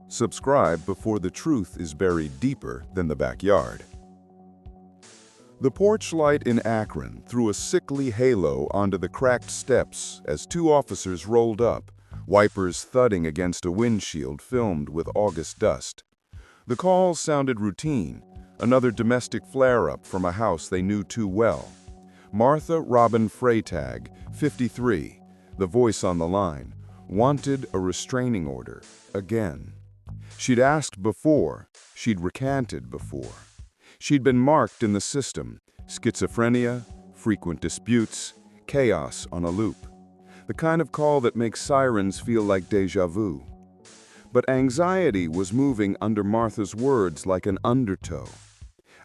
Subscribe before the truth is buried deeper than the backyard. The porch light in Akron threw a sickly halo onto the cracked steps as two officers rolled up, wipers thudding against a windshield filmed with August dust. The calls sounded routine, another domestic flare-up from a house they knew too well. Martha Robin Freitag, 53, the voice on the line, wanted a restraining order, again. She'd asked before, she'd recanted before. She'd been marked in the system: schizophrenia, frequent disputes, chaos on a loop. The kind of call that makes sirens feel like déjà vu. But anxiety was moving under Martha's words like an undertow.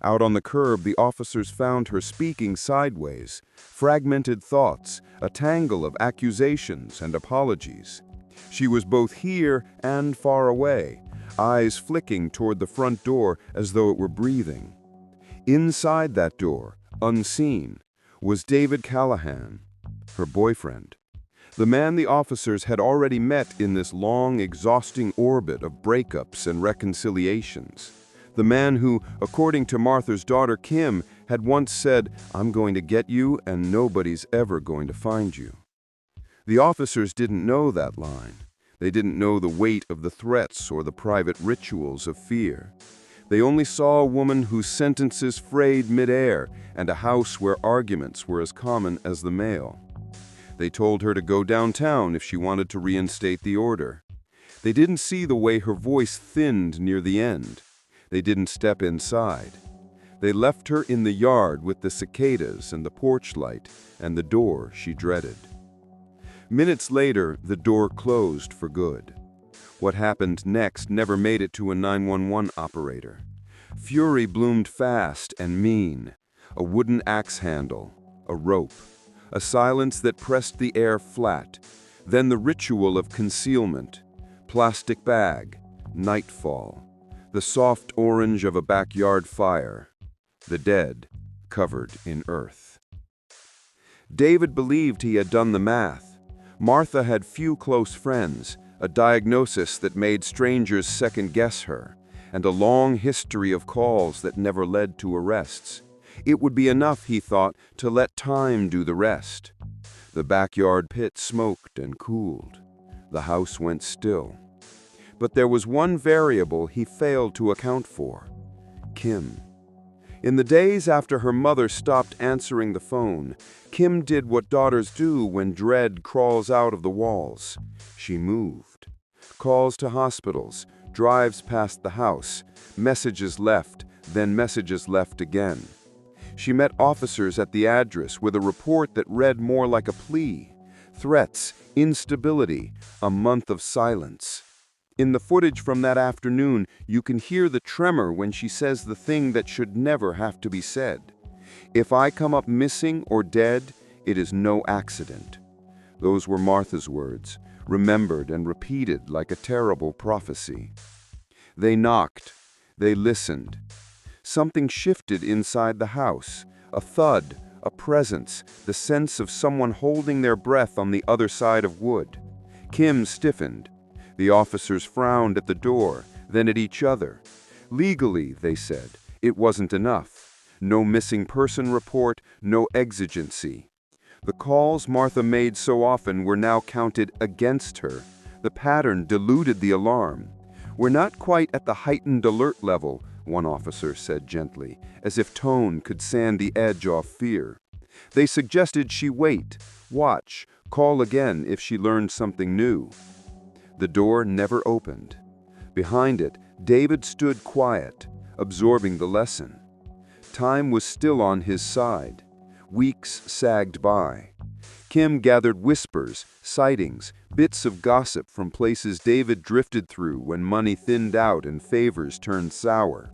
Out on the curb, the officers found her speaking sideways, fragmented thoughts, a tangle of accusations and apologies. She was both here and far away, eyes flicking toward the front door as though it were breathing. Inside that door, unseen, was David Callahan, her boyfriend. The man the officers had already met in this long, exhausting orbit of breakups and reconciliations. The man who, according to Martha's daughter Kim, had once said, "I'm going to get you and nobody's ever going to find you." The officers didn't know that line. They didn't know the weight of the threats or the private rituals of fear. They only saw a woman whose sentences frayed midair and a house where arguments were as common as the mail. They told her to go downtown if she wanted to reinstate the order. They didn't see the way her voice thinned near the end. They didn't step inside. They left her in the yard with the cicadas and the porch light and the door she dreaded. Minutes later, the door closed for good. What happened next never made it to a 911 operator. Fury bloomed fast and mean. A wooden axe handle, a rope, a silence that pressed the air flat. Then the ritual of concealment. Plastic bag, nightfall, the soft orange of a backyard fire, the dead covered in earth. David believed he had done the math. Martha had few close friends, a diagnosis that made strangers second-guess her, and a long history of calls that never led to arrests. It would be enough, he thought, to let time do the rest. The backyard pit smoked and cooled. The house went still. But there was one variable he failed to account for: Kim. In the days after her mother stopped answering the phone, Kim did what daughters do when dread crawls out of the walls. She moved. Calls to hospitals, drives past the house, messages left, then messages left again. She met officers at the address with a report that read more like a plea: threats, instability, a month of silence. In the footage from that afternoon, you can hear the tremor when she says the thing that should never have to be said. "If I come up missing or dead, it is no accident." Those were Martha's words, remembered and repeated like a terrible prophecy. They knocked. They listened. Something shifted inside the house. A thud, a presence, the sense of someone holding their breath on the other side of wood. Kim stiffened. The officers frowned at the door, then at each other. Legally, they said, it wasn't enough. No missing person report, no exigency. The calls Martha made so often were now counted against her. The pattern diluted the alarm. "We're not quite at the heightened alert level," one officer said gently, as if tone could sand the edge off fear. They suggested she wait, watch, call again if she learned something new. The door never opened. Behind it, David stood quiet, absorbing the lesson. Time was still on his side. Weeks sagged by. Kim gathered whispers, sightings, bits of gossip from places David drifted through when money thinned out and favors turned sour.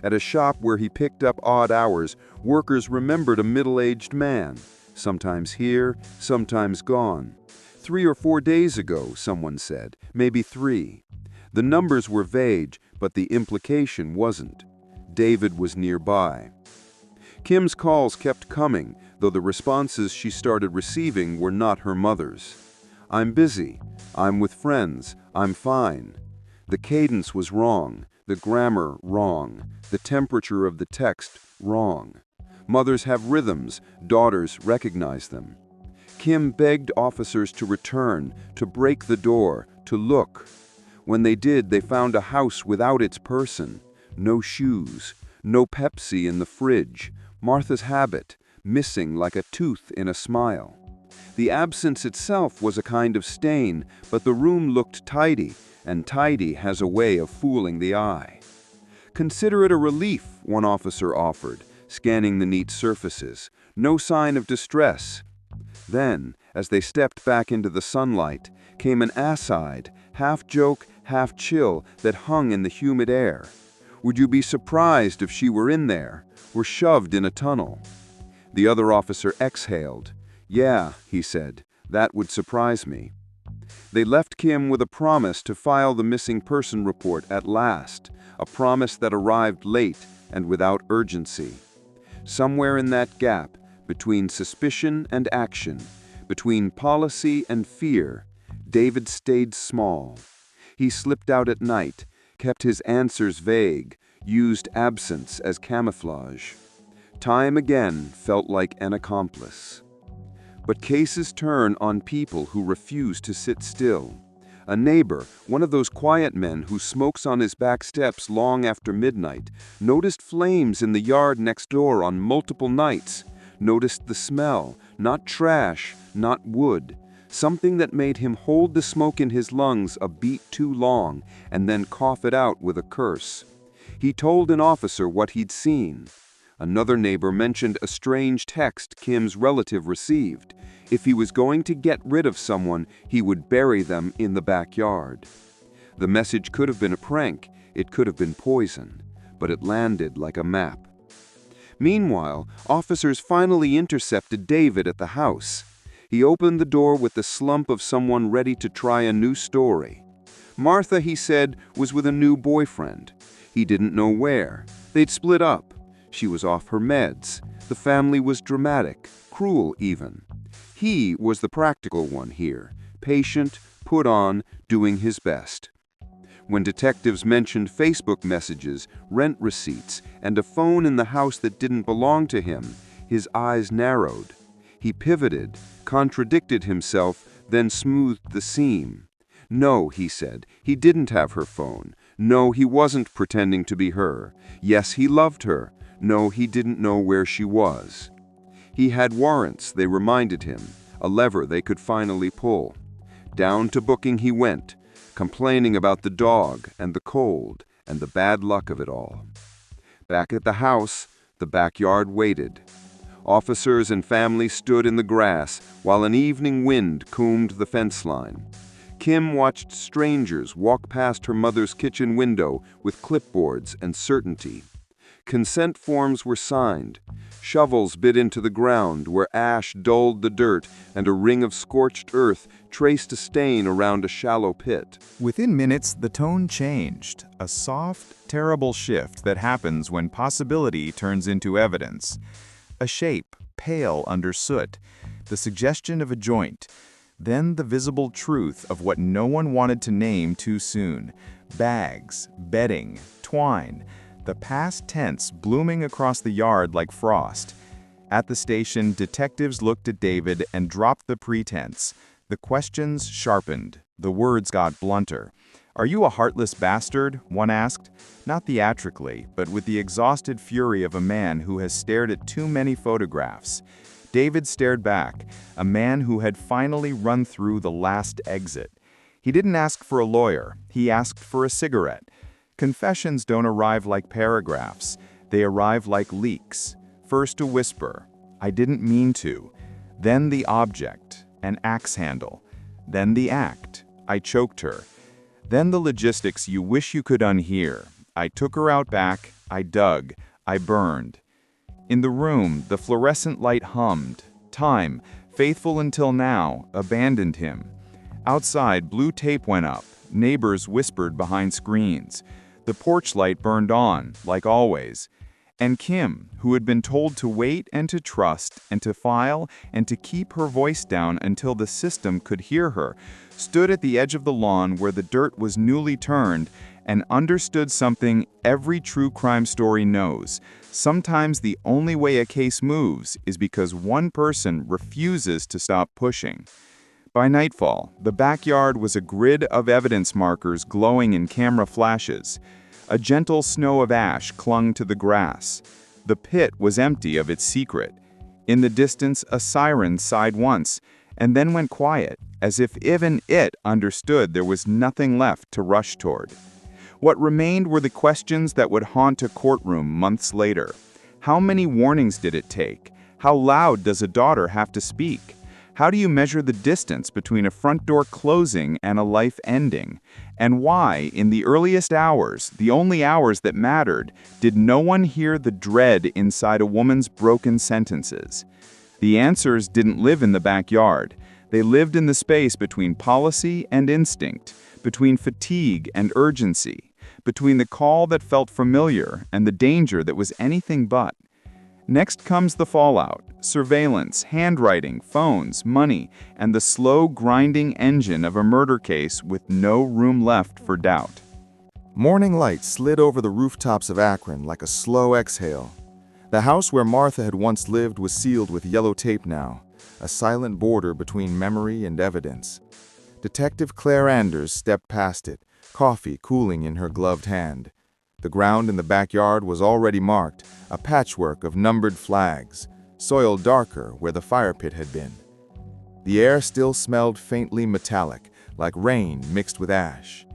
At a shop where he picked up odd hours, workers remembered a middle-aged man, sometimes here, sometimes gone. 3 or 4 days ago, someone said, maybe 3. The numbers were vague, but the implication wasn't. David was nearby. Kim's calls kept coming, though the responses she started receiving were not her mother's. "I'm busy. I'm with friends. I'm fine." The cadence was wrong, the grammar wrong, the temperature of the text wrong. Mothers have rhythms, daughters recognize them. Kim begged officers to return, to break the door, to look. When they did, they found a house without its person. No shoes, no Pepsi in the fridge, Martha's habit, missing like a tooth in a smile. The absence itself was a kind of stain, but the room looked tidy, and tidy has a way of fooling the eye. Consider it a relief, one officer offered, scanning the neat surfaces. No sign of distress. Then, as they stepped back into the sunlight, came an aside, half-joke, half-chill that hung in the humid air. Would you be surprised if she were in there, were shoved in a tunnel? The other officer exhaled. Yeah, he said, that would surprise me. They left Kim with a promise to file the missing person report at last, a promise that arrived late and without urgency. Somewhere in that gap, between suspicion and action, between policy and fear, David stayed small. He slipped out at night, kept his answers vague, used absence as camouflage. Time again felt like an accomplice. But cases turn on people who refuse to sit still. A neighbor, one of those quiet men who smokes on his back steps long after midnight, noticed flames in the yard next door on multiple nights, noticed the smell, not trash, not wood, something that made him hold the smoke in his lungs a beat too long and then cough it out with a curse. He told an officer what he'd seen. Another neighbor mentioned a strange text Kim's relative received. If he was going to get rid of someone, he would bury them in the backyard. The message could have been a prank, it could have been poison, but it landed like a map. Meanwhile, officers finally intercepted David at the house. He opened the door with the slump of someone ready to try a new story. Martha, he said, was with a new boyfriend. He didn't know where. They'd split up. She was off her meds. The family was dramatic, cruel even. He was the practical one here, patient, put on, doing his best. When detectives mentioned Facebook messages, rent receipts, and a phone in the house that didn't belong to him, his eyes narrowed. He pivoted, contradicted himself, then smoothed the seam. No, he said, he didn't have her phone. No, he wasn't pretending to be her. Yes, he loved her. No, he didn't know where she was. He had warrants, they reminded him, a lever they could finally pull. Down to booking he went, complaining about the dog and the cold and the bad luck of it all. Back at the house, the backyard waited. Officers and family stood in the grass while an evening wind combed the fence line. Kim watched strangers walk past her mother's kitchen window with clipboards and certainty. Consent forms were signed. Shovels bit into the ground where ash dulled the dirt and a ring of scorched earth traced a stain around a shallow pit. Within minutes, the tone changed, a soft, terrible shift that happens when possibility turns into evidence. A shape, pale under soot, the suggestion of a joint, then the visible truth of what no one wanted to name too soon. Bags, bedding, twine, the past tense blooming across the yard like frost. At the station, detectives looked at David and dropped the pretense. The questions sharpened. The words got blunter. "Are you a heartless bastard?" one asked. Not theatrically, but with the exhausted fury of a man who has stared at too many photographs. David stared back, a man who had finally run through the last exit. He didn't ask for a lawyer. He asked for a cigarette. Confessions don't arrive like paragraphs. They arrive like leaks. First a whisper, "I didn't mean to." Then the object, an axe handle. Then the act, "I choked her." Then the logistics you wish you could unhear. "I took her out back, I dug, I burned." In the room, the fluorescent light hummed. Time, faithful until now, abandoned him. Outside, blue tape went up. Neighbors whispered behind screens. The porch light burned on, like always. And Kim, who had been told to wait and to trust and to file and to keep her voice down until the system could hear her, stood at the edge of the lawn where the dirt was newly turned and understood something every true crime story knows. Sometimes the only way a case moves is because one person refuses to stop pushing. By nightfall, the backyard was a grid of evidence markers glowing in camera flashes. A gentle snow of ash clung to the grass. The pit was empty of its secret. In the distance, a siren sighed once, and then went quiet, as if even it understood there was nothing left to rush toward. What remained were the questions that would haunt a courtroom months later. How many warnings did it take? How loud does a daughter have to speak? How do you measure the distance between a front door closing and a life ending? And why, in the earliest hours, the only hours that mattered, did no one hear the dread inside a woman's broken sentences? The answers didn't live in the backyard. They lived in the space between policy and instinct, between fatigue and urgency, between the call that felt familiar and the danger that was anything but. Next comes the fallout: surveillance, handwriting, phones, money, and the slow grinding engine of a murder case with no room left for doubt. Morning light slid over the rooftops of Akron like a slow exhale. The house where Martha had once lived was sealed with yellow tape now, a silent border between memory and evidence. Detective Claire Anders stepped past it, coffee cooling in her gloved hand. The ground in the backyard was already marked, a patchwork of numbered flags, soil darker where the fire pit had been. The air still smelled faintly metallic, like rain mixed with ash.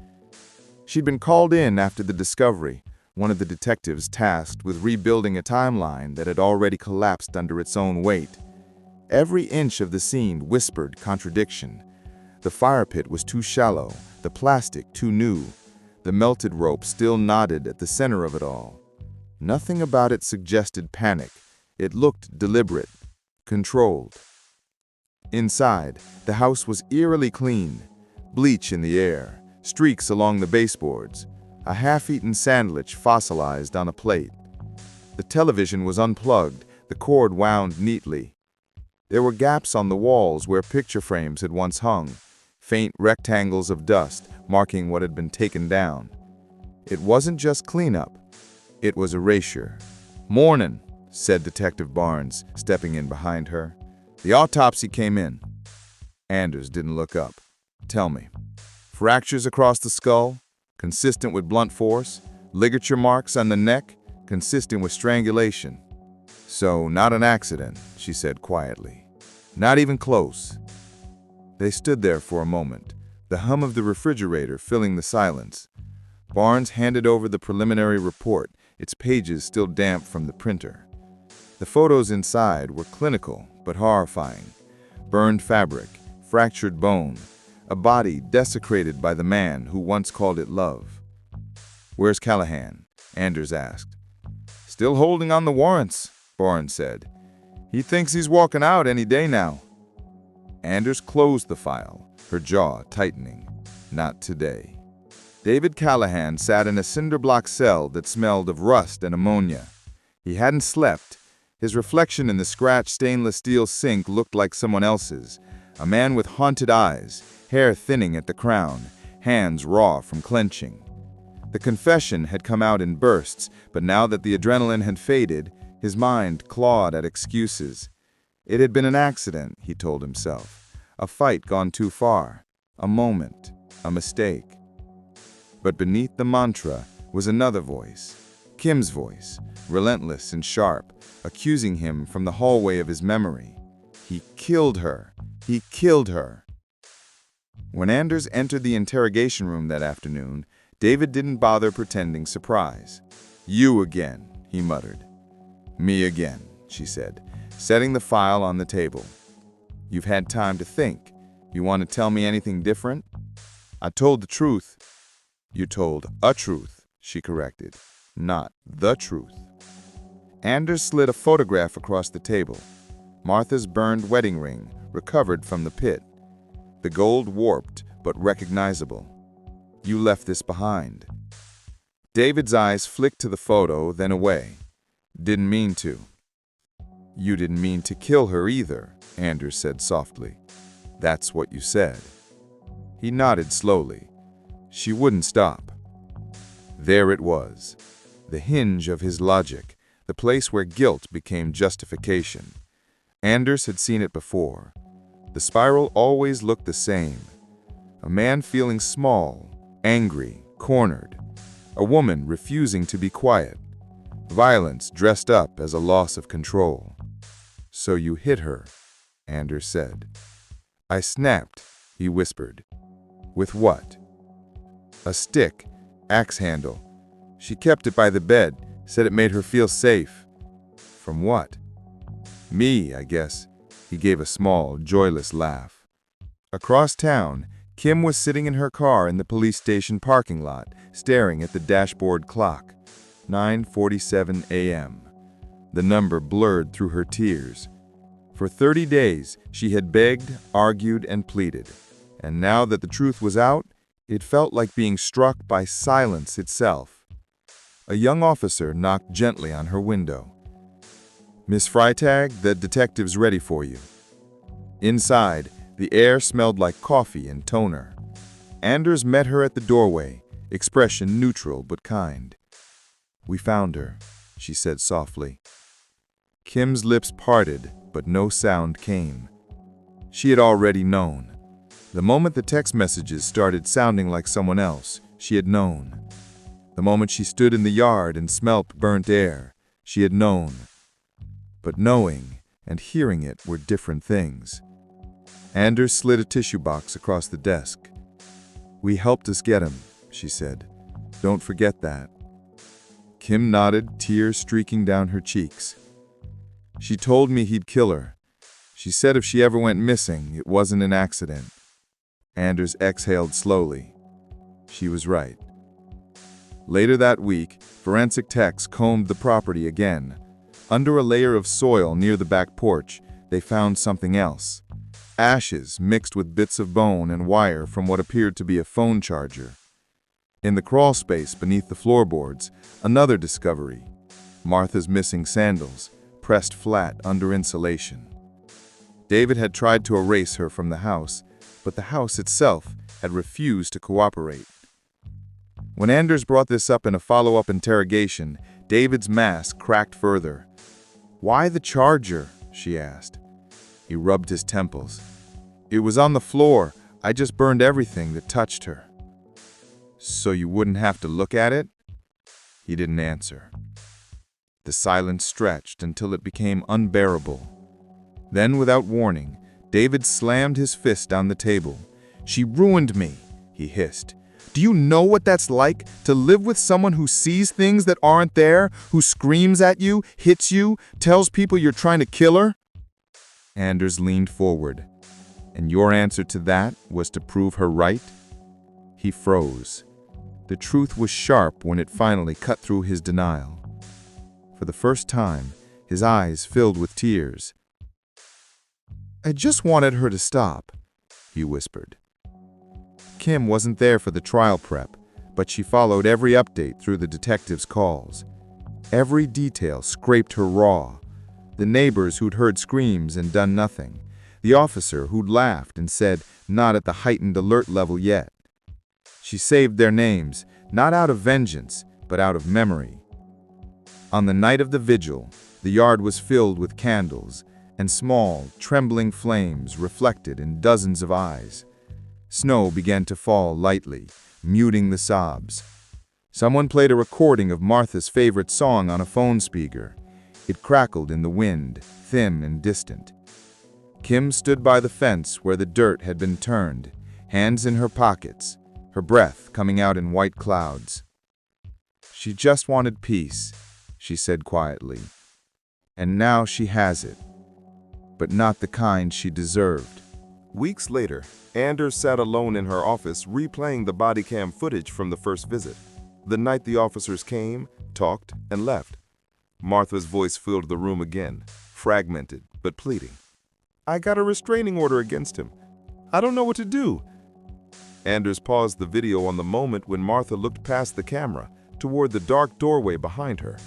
She'd been called in after the discovery, one of the detectives tasked with rebuilding a timeline that had already collapsed under its own weight. Every inch of the scene whispered contradiction. The fire pit was too shallow, the plastic too new. The melted rope still knotted at the center of it all. Nothing about it suggested panic. It looked deliberate, controlled. Inside, the house was eerily clean. Bleach in the air, streaks along the baseboards, a half-eaten sandwich fossilized on a plate. The television was unplugged, the cord wound neatly. There were gaps on the walls where picture frames had once hung, faint rectangles of dust marking what had been taken down. It wasn't just cleanup, it was erasure. "Mornin'," said Detective Barnes, stepping in behind her. "The autopsy came in." Anders didn't look up. "Tell me. Fractures across the skull, consistent with blunt force, ligature marks on the neck, consistent with strangulation." "So, not an accident," she said quietly. "Not even close." They stood there for a moment, the hum of the refrigerator filling the silence. Barnes handed over the preliminary report, its pages still damp from the printer. The photos inside were clinical but horrifying. Burned fabric, fractured bone, a body desecrated by the man who once called it love. "Where's Callahan?" Anders asked. "Still holding on the warrants," Barnes said. "He thinks he's walking out any day now." Anders closed the file, her jaw tightening. Not today. David Callahan sat in a cinder-block cell that smelled of rust and ammonia. He hadn't slept. His reflection in the scratched stainless steel sink looked like someone else's, a man with haunted eyes, hair thinning at the crown, hands raw from clenching. The confession had come out in bursts, but now that the adrenaline had faded, his mind clawed at excuses. It had been an accident, he told himself, a fight gone too far, a moment, a mistake. But beneath the mantra was another voice, Kim's voice, relentless and sharp, accusing him from the hallway of his memory. He killed her. He killed her. When Anders entered the interrogation room that afternoon, David didn't bother pretending surprise. "You again," he muttered. "Me again," she said, setting the file on the table. "You've had time to think. You want to tell me anything different?" "I told the truth." "You told a truth," she corrected, "not the truth." Anders slid a photograph across the table. Martha's burned wedding ring, recovered from the pit. The gold warped, but recognizable. "You left this behind." David's eyes flicked to the photo, then away. Didn't mean to. You didn't mean to kill her either, Anders said softly. That's what you said. He nodded slowly. She wouldn't stop. There it was, the hinge of his logic, the place where guilt became justification. Anders had seen it before. The spiral always looked the same. A man feeling small, angry, cornered. A woman refusing to be quiet. Violence dressed up as a loss of control. So you hit her, Anders said. I snapped, he whispered. With what? A stick, axe handle. She kept it by the bed, said it made her feel safe. From what? Me, I guess. He gave a small, joyless laugh. Across town, Kim was sitting in her car in the police station parking lot, staring at the dashboard clock. 9:47 a.m. The number blurred through her tears. For 30 days, she had begged, argued, and pleaded. And now that the truth was out, it felt like being struck by silence itself. A young officer knocked gently on her window. Miss Freitag, the detective's ready for you. Inside, the air smelled like coffee and toner. Anders met her at the doorway, expression neutral but kind. We found her, she said softly. Kim's lips parted, but no sound came. She had already known. The moment the text messages started sounding like someone else, she had known. The moment she stood in the yard and smelt burnt air, she had known. But knowing and hearing it were different things. Anders slid a tissue box across the desk. We helped us get him, she said. Don't forget that. Kim nodded, tears streaking down her cheeks. She told me he'd kill her. She said if she ever went missing, it wasn't an accident. Anders exhaled slowly. She was right. Later that week, forensic techs combed the property again. Under a layer of soil near the back porch, they found something else. Ashes mixed with bits of bone and wire from what appeared to be a phone charger. In the crawl space beneath the floorboards, another discovery. Martha's missing sandals, pressed flat under insulation. David had tried to erase her from the house, but the house itself had refused to cooperate. When Anders brought this up in a follow-up interrogation, David's mask cracked further. Why the charger? She asked. He rubbed his temples. It was on the floor. I just burned everything that touched her. So you wouldn't have to look at it? He didn't answer. The silence stretched until it became unbearable. Then, without warning, David slammed his fist on the table. She ruined me, he hissed. Do you know what that's like, to live with someone who sees things that aren't there, who screams at you, hits you, tells people you're trying to kill her? Anders leaned forward. And your answer to that was to prove her right? He froze. The truth was sharp when it finally cut through his denial. For the first time, his eyes filled with tears. I just wanted her to stop, he whispered. Kim wasn't there for the trial prep, but she followed every update through the detective's calls. Every detail scraped her raw. The neighbors who'd heard screams and done nothing. The officer who'd laughed and said, not at the heightened alert level yet. She saved their names, not out of vengeance, but out of memory. On the night of the vigil, the yard was filled with candles, and small, trembling flames reflected in dozens of eyes. Snow began to fall lightly, muting the sobs. Someone played a recording of Martha's favorite song on a phone speaker. It crackled in the wind, thin and distant. Kim stood by the fence where the dirt had been turned, hands in her pockets, her breath coming out in white clouds. She just wanted peace, she said quietly. And now she has it, but not the kind she deserved. Weeks later, Anders sat alone in her office replaying the body cam footage from the first visit. The night the officers came, talked, and left. Martha's voice filled the room again, fragmented but pleading. I got a restraining order against him. I don't know what to do. Anders paused the video on the moment when Martha looked past the camera, toward the dark doorway behind her.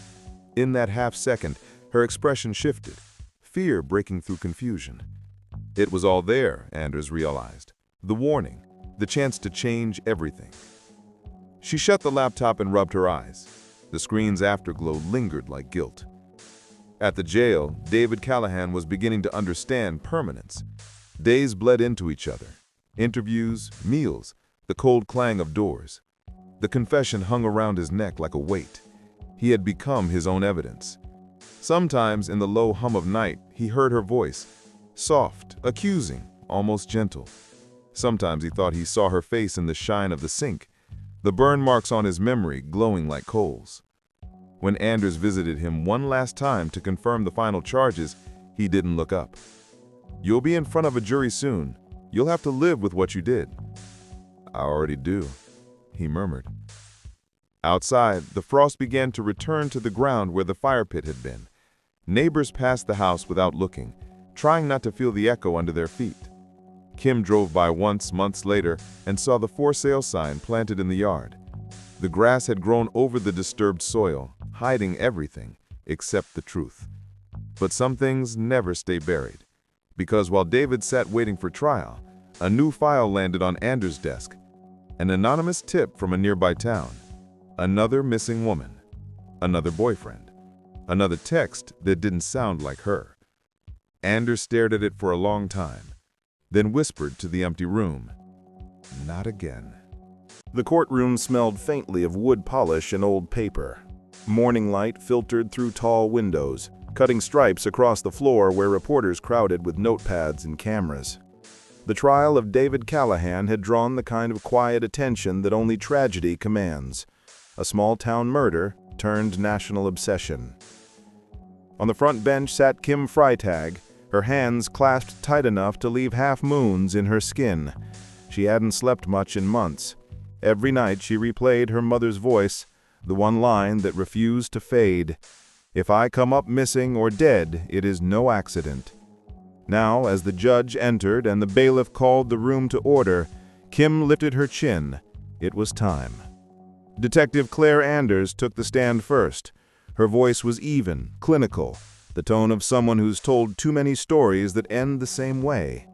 In that half-second, her expression shifted, fear breaking through confusion. It was all there, Anders realized. The warning, the chance to change everything. She shut the laptop and rubbed her eyes. The screen's afterglow lingered like guilt. At the jail, David Callahan was beginning to understand permanence. Days bled into each other. Interviews, meals, the cold clang of doors. The confession hung around his neck like a weight. He had become his own evidence. Sometimes, in the low hum of night, he heard her voice, soft, accusing, almost gentle. Sometimes he thought he saw her face in the shine of the sink, the burn marks on his memory glowing like coals. When Anders visited him one last time to confirm the final charges, he didn't look up. "You'll be in front of a jury soon. You'll have to live with what you did." "I already do," he murmured. Outside, the frost began to return to the ground where the fire pit had been. Neighbors passed the house without looking, trying not to feel the echo under their feet. Kim drove by once, months later, and saw the for sale sign planted in the yard. The grass had grown over the disturbed soil, hiding everything except the truth. But some things never stay buried, because while David sat waiting for trial, a new file landed on Anders' desk. An anonymous tip from a nearby town. Another missing woman. Another boyfriend. Another text that didn't sound like her. Anders stared at it for a long time, then whispered to the empty room, "Not again." The courtroom smelled faintly of wood polish and old paper. Morning light filtered through tall windows, cutting stripes across the floor where reporters crowded with notepads and cameras. The trial of David Callahan had drawn the kind of quiet attention that only tragedy commands. A small-town murder turned national obsession. On the front bench sat Kim Freitag, her hands clasped tight enough to leave half-moons in her skin. She hadn't slept much in months. Every night she replayed her mother's voice, the one line that refused to fade. "If I come up missing or dead, it is no accident." Now, as the judge entered and the bailiff called the room to order, Kim lifted her chin. It was time. Detective Claire Anders took the stand first. Her voice was even, clinical, the tone of someone who's told too many stories that end the same way.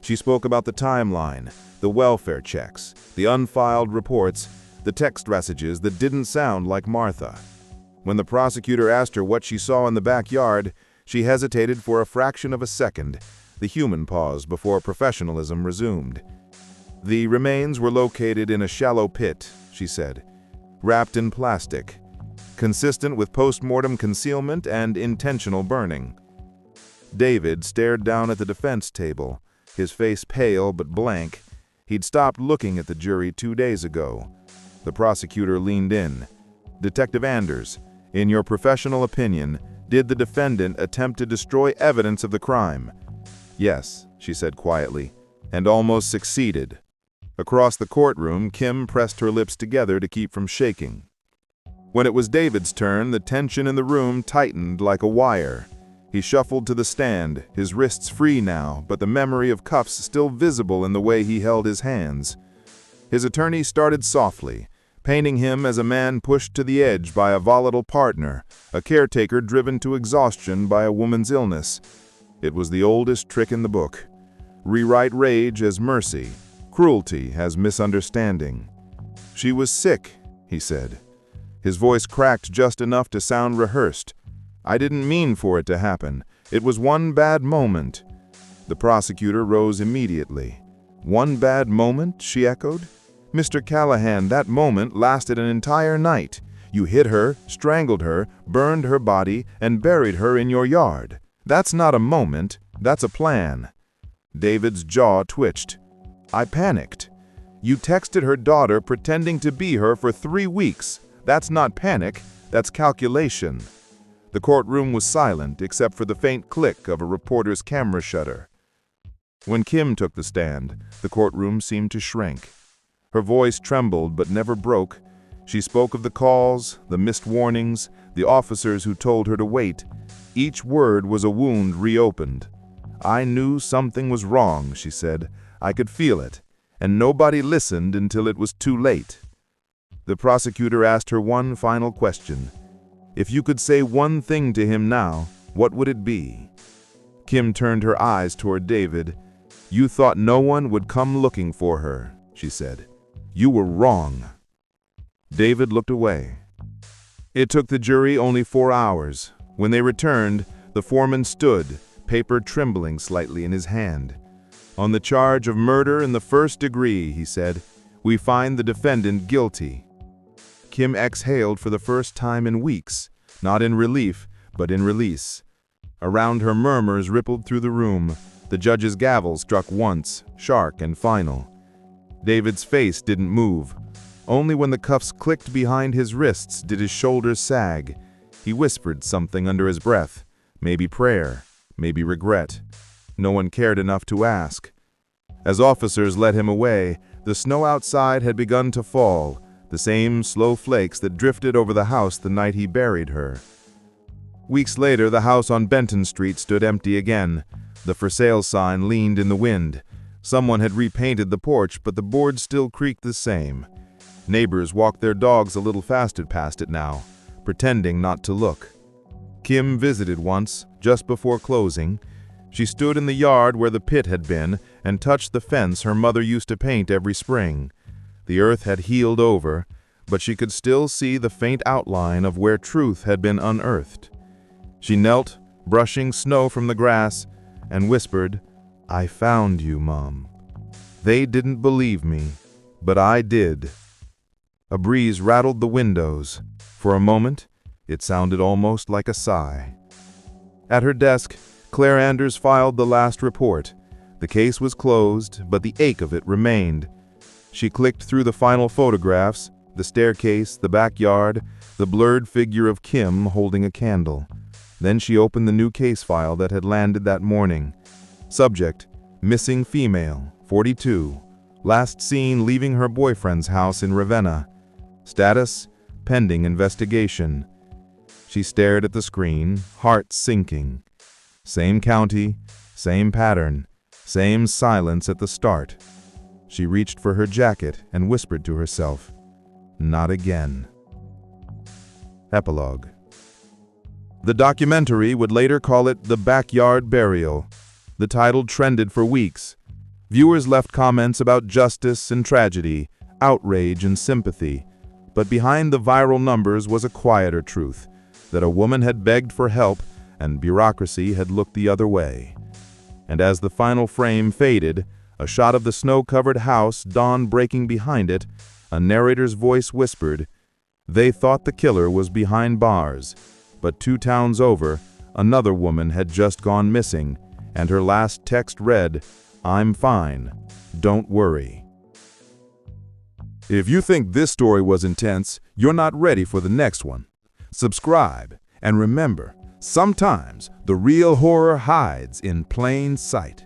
She spoke about the timeline, the welfare checks, the unfiled reports, the text messages that didn't sound like Martha. When the prosecutor asked her what she saw in the backyard, she hesitated for a fraction of a second, the human pause before professionalism resumed. "The remains were located in a shallow pit," she said, "wrapped in plastic, consistent with post-mortem concealment and intentional burning." David stared down at the defense table, his face pale but blank. He'd stopped looking at the jury 2 days ago. The prosecutor leaned in. "Detective Anders, in your professional opinion, did the defendant attempt to destroy evidence of the crime?" "Yes," she said quietly, "and almost succeeded." Across the courtroom, Kim pressed her lips together to keep from shaking. When it was David's turn, the tension in the room tightened like a wire. He shuffled to the stand, his wrists free now, but the memory of cuffs still visible in the way he held his hands. His attorney started softly, painting him as a man pushed to the edge by a volatile partner, a caretaker driven to exhaustion by a woman's illness. It was the oldest trick in the book. Rewrite rage as mercy, cruelty as misunderstanding. "She was sick," he said. His voice cracked just enough to sound rehearsed. "I didn't mean for it to happen. It was one bad moment." The prosecutor rose immediately. "One bad moment?" she echoed. "Mr. Callahan, that moment lasted an entire night. You hit her, strangled her, burned her body, and buried her in your yard. That's not a moment, that's a plan." David's jaw twitched. "I panicked. You texted her daughter pretending to be her for 3 weeks. That's not panic, that's calculation." The courtroom was silent except for the faint click of a reporter's camera shutter. When Kim took the stand, the courtroom seemed to shrink. Her voice trembled but never broke. She spoke of the calls, the missed warnings, the officers who told her to wait. Each word was a wound reopened. "I knew something was wrong," she said. "I could feel it, and nobody listened until it was too late." The prosecutor asked her one final question. If you could say one thing to him now, what would it be? Kim turned her eyes toward David. You thought no one would come looking for her, she said. You were wrong. David looked away. It took the jury only 4 hours. When they returned, the foreman stood, paper trembling slightly in his hand. On the charge of murder in the first degree, he said, we find the defendant guilty. Kim exhaled for the first time in weeks, not in relief, but in release. Around her, murmurs rippled through the room. The judge's gavel struck once, sharp and final. David's face didn't move. Only when the cuffs clicked behind his wrists did his shoulders sag. He whispered something under his breath, maybe prayer, maybe regret. No one cared enough to ask. As officers led him away, the snow outside had begun to fall, the same slow flakes that drifted over the house the night he buried her. Weeks later, the house on Benton Street stood empty again. The for sale sign leaned in the wind. Someone had repainted the porch, but the boards still creaked the same. Neighbors walked their dogs a little faster past it now, pretending not to look. Kim visited once, just before closing. She stood in the yard where the pit had been and touched the fence her mother used to paint every spring. The earth had healed over, but she could still see the faint outline of where truth had been unearthed. She knelt, brushing snow from the grass, and whispered, I found you, Mom. They didn't believe me, but I did. A breeze rattled the windows. For a moment, it sounded almost like a sigh. At her desk, Claire Anders filed the last report. The case was closed, but the ache of it remained. She clicked through the final photographs, the staircase, the backyard, the blurred figure of Kim holding a candle. Then she opened the new case file that had landed that morning. Subject, missing female, 42. Last seen leaving her boyfriend's house in Ravenna. Status, pending investigation. She stared at the screen, heart sinking. Same county, same pattern, same silence at the start. She reached for her jacket and whispered to herself, not again. Epilogue. The documentary would later call it The Backyard Burial. The title trended for weeks. Viewers left comments about justice and tragedy, outrage and sympathy. But behind the viral numbers was a quieter truth, that a woman had begged for help and bureaucracy had looked the other way. And as the final frame faded, a shot of the snow-covered house, dawn breaking behind it, a narrator's voice whispered, they thought the killer was behind bars, but 2 towns over, another woman had just gone missing, and her last text read, I'm fine, don't worry. If you think this story was intense, you're not ready for the next one. Subscribe, and remember, sometimes the real horror hides in plain sight.